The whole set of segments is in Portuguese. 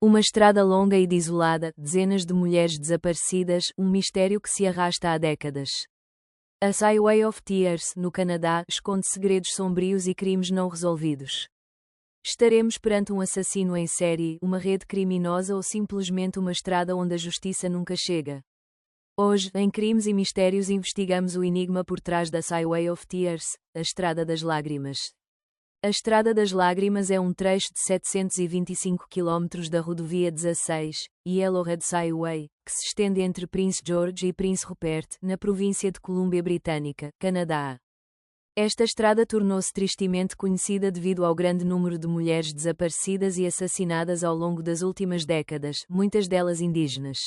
Uma estrada longa e desolada, dezenas de mulheres desaparecidas, um mistério que se arrasta há décadas. A Highway of Tears, no Canadá, esconde segredos sombrios e crimes não resolvidos. Estaremos perante um assassino em série, uma rede criminosa ou simplesmente uma estrada onde a justiça nunca chega? Hoje, em Crimes e Mistérios, investigamos o enigma por trás da Highway of Tears, a Estrada das Lágrimas. A Estrada das Lágrimas é um trecho de 725 km da rodovia 16, Yellowhead Highway, que se estende entre Prince George e Prince Rupert, na província de Colúmbia Britânica, Canadá. Esta estrada tornou-se tristemente conhecida devido ao grande número de mulheres desaparecidas e assassinadas ao longo das últimas décadas, muitas delas indígenas.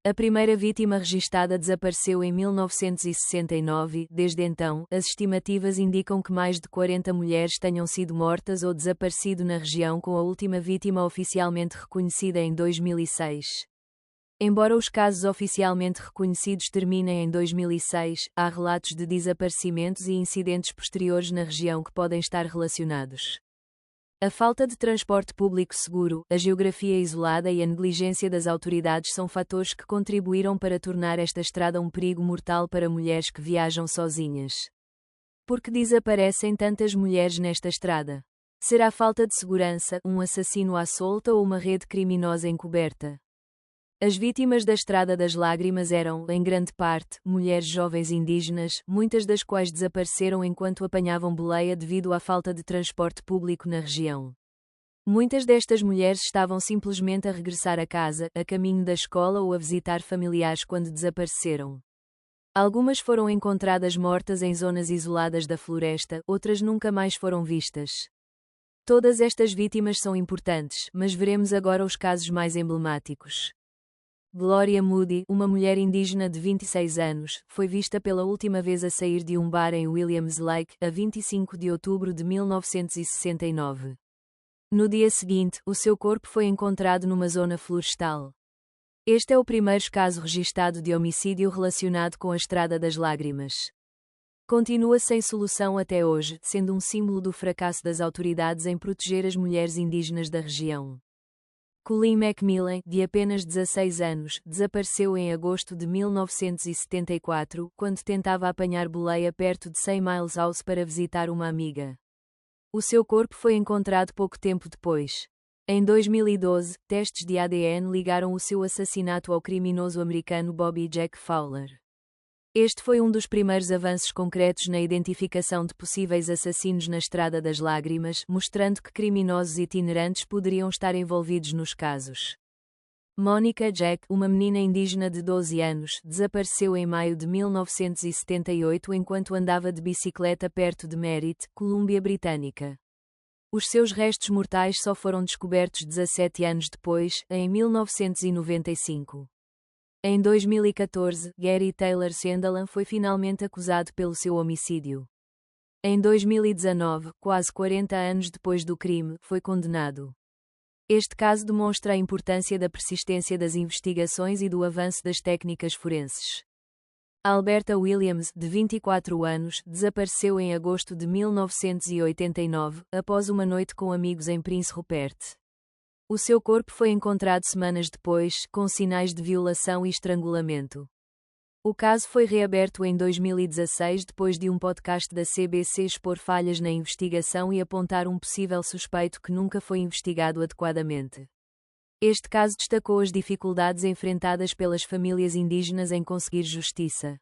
A primeira vítima registada desapareceu em 1969. Desde então, as estimativas indicam que mais de 40 mulheres tenham sido mortas ou desaparecido na região, com a última vítima oficialmente reconhecida em 2006. Embora os casos oficialmente reconhecidos terminem em 2006, há relatos de desaparecimentos e incidentes posteriores na região que podem estar relacionados. A falta de transporte público seguro, a geografia isolada e a negligência das autoridades são fatores que contribuíram para tornar esta estrada um perigo mortal para mulheres que viajam sozinhas. Por que desaparecem tantas mulheres nesta estrada? Será falta de segurança, um assassino à solta ou uma rede criminosa encoberta? As vítimas da Estrada das Lágrimas eram, em grande parte, mulheres jovens indígenas, muitas das quais desapareceram enquanto apanhavam boleia devido à falta de transporte público na região. Muitas destas mulheres estavam simplesmente a regressar a casa, a caminho da escola ou a visitar familiares quando desapareceram. Algumas foram encontradas mortas em zonas isoladas da floresta, outras nunca mais foram vistas. Todas estas vítimas são importantes, mas veremos agora os casos mais emblemáticos. Gloria Moody, uma mulher indígena de 26 anos, foi vista pela última vez a sair de um bar em Williams Lake, a 25 de outubro de 1969. No dia seguinte, o seu corpo foi encontrado numa zona florestal. Este é o primeiro caso registado de homicídio relacionado com a Estrada das Lágrimas. Continua sem solução até hoje, sendo um símbolo do fracasso das autoridades em proteger as mulheres indígenas da região. Colleen McMillan, de apenas 16 anos, desapareceu em agosto de 1974, quando tentava apanhar boleia perto de 100 Miles House para visitar uma amiga. O seu corpo foi encontrado pouco tempo depois. Em 2012, testes de ADN ligaram o seu assassinato ao criminoso americano Bobby Jack Fowler. Este foi um dos primeiros avanços concretos na identificação de possíveis assassinos na Estrada das Lágrimas, mostrando que criminosos itinerantes poderiam estar envolvidos nos casos. Monica Jack, uma menina indígena de 12 anos, desapareceu em maio de 1978 enquanto andava de bicicleta perto de Merritt, Colúmbia Britânica. Os seus restos mortais só foram descobertos 17 anos depois, em 1995. Em 2014, Gary Taylor Sunderland foi finalmente acusado pelo seu homicídio. Em 2019, quase 40 anos depois do crime, foi condenado. Este caso demonstra a importância da persistência das investigações e do avanço das técnicas forenses. Alberta Williams, de 24 anos, desapareceu em agosto de 1989, após uma noite com amigos em Prince Rupert. O seu corpo foi encontrado semanas depois, com sinais de violação e estrangulamento. O caso foi reaberto em 2016 depois de um podcast da CBC expor falhas na investigação e apontar um possível suspeito que nunca foi investigado adequadamente. Este caso destacou as dificuldades enfrentadas pelas famílias indígenas em conseguir justiça.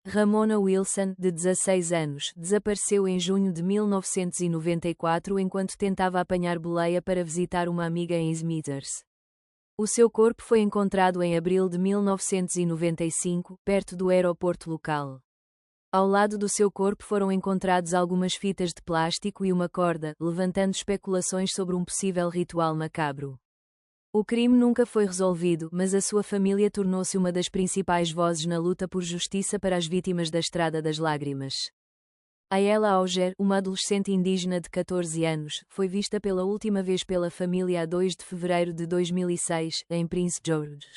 Ramona Wilson, de 16 anos, desapareceu em junho de 1994 enquanto tentava apanhar boleia para visitar uma amiga em Smithers. O seu corpo foi encontrado em abril de 1995, perto do aeroporto local. Ao lado do seu corpo foram encontrados algumas fitas de plástico e uma corda, levantando especulações sobre um possível ritual macabro. O crime nunca foi resolvido, mas a sua família tornou-se uma das principais vozes na luta por justiça para as vítimas da Estrada das Lágrimas. Ayala Auger, uma adolescente indígena de 14 anos, foi vista pela última vez pela família a 2 de fevereiro de 2006, em Prince George.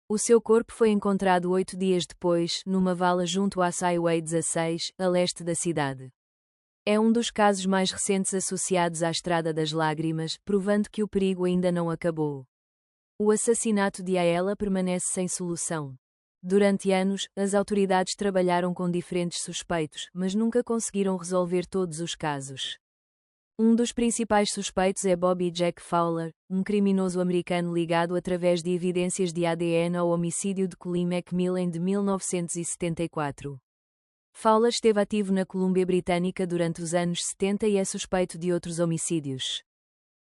O seu corpo foi encontrado 8 dias depois, numa vala junto à Highway 16, a leste da cidade. É um dos casos mais recentes associados à Estrada das Lágrimas, provando que o perigo ainda não acabou. O assassinato de Ayala permanece sem solução. Durante anos, as autoridades trabalharam com diferentes suspeitos, mas nunca conseguiram resolver todos os casos. Um dos principais suspeitos é Bobby Jack Fowler, um criminoso americano ligado através de evidências de ADN ao homicídio de Colleen McMillan de 1974. Fowler esteve ativo na Colômbia Britânica durante os anos 70 e é suspeito de outros homicídios.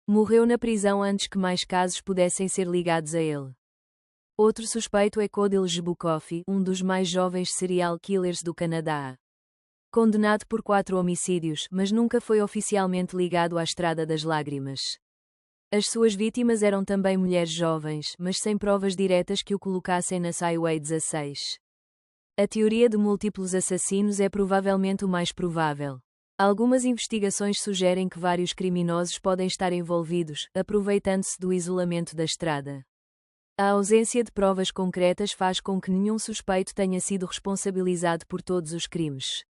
Morreu na prisão antes que mais casos pudessem ser ligados a ele. Outro suspeito é Códill Jbukoff, um dos mais jovens serial killers do Canadá. Condenado por 4 homicídios, mas nunca foi oficialmente ligado à Estrada das Lágrimas. As suas vítimas eram também mulheres jovens, mas sem provas diretas que o colocassem na Highway 16. A teoria de múltiplos assassinos é provavelmente o mais provável. Algumas investigações sugerem que vários criminosos podem estar envolvidos, aproveitando-se do isolamento da estrada. A ausência de provas concretas faz com que nenhum suspeito tenha sido responsabilizado por todos os crimes.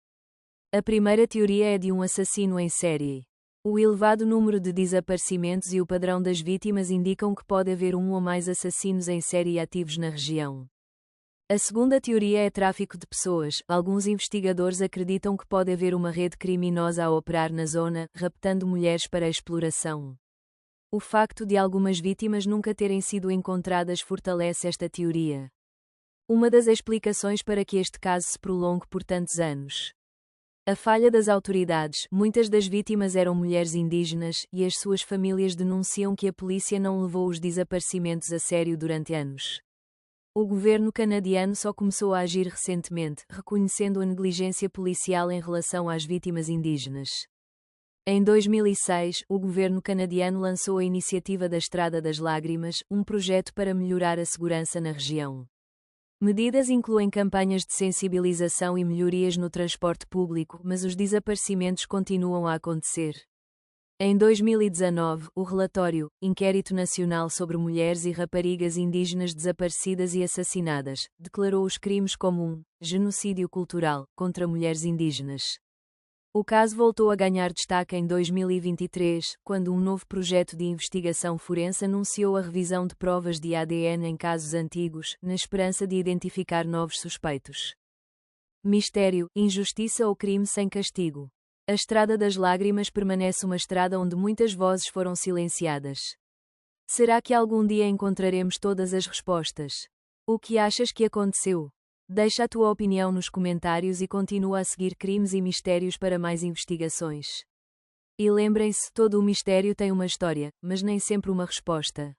A primeira teoria é de um assassino em série. O elevado número de desaparecimentos e o padrão das vítimas indicam que pode haver um ou mais assassinos em série ativos na região. A segunda teoria é tráfico de pessoas. Alguns investigadores acreditam que pode haver uma rede criminosa a operar na zona, raptando mulheres para a exploração. O facto de algumas vítimas nunca terem sido encontradas fortalece esta teoria. Uma das explicações para que este caso se prolongue por tantos anos. A falha das autoridades. Muitas das vítimas eram mulheres indígenas, e as suas famílias denunciam que a polícia não levou os desaparecimentos a sério durante anos. O governo canadiano só começou a agir recentemente, reconhecendo a negligência policial em relação às vítimas indígenas. Em 2006, o governo canadiano lançou a Iniciativa da Estrada das Lágrimas, um projeto para melhorar a segurança na região. Medidas incluem campanhas de sensibilização e melhorias no transporte público, mas os desaparecimentos continuam a acontecer. Em 2019, o relatório Inquérito Nacional sobre Mulheres e Raparigas Indígenas Desaparecidas e Assassinadas declarou os crimes como um genocídio cultural contra mulheres indígenas. O caso voltou a ganhar destaque em 2023, quando um novo projeto de investigação forense anunciou a revisão de provas de ADN em casos antigos, na esperança de identificar novos suspeitos. Mistério, injustiça ou crime sem castigo. A Estrada das Lágrimas permanece uma estrada onde muitas vozes foram silenciadas. Será que algum dia encontraremos todas as respostas? O que achas que aconteceu? Deixa a tua opinião nos comentários e continua a seguir Crimes e Mistérios para mais investigações. E lembrem-se, todo o mistério tem uma história, mas nem sempre uma resposta.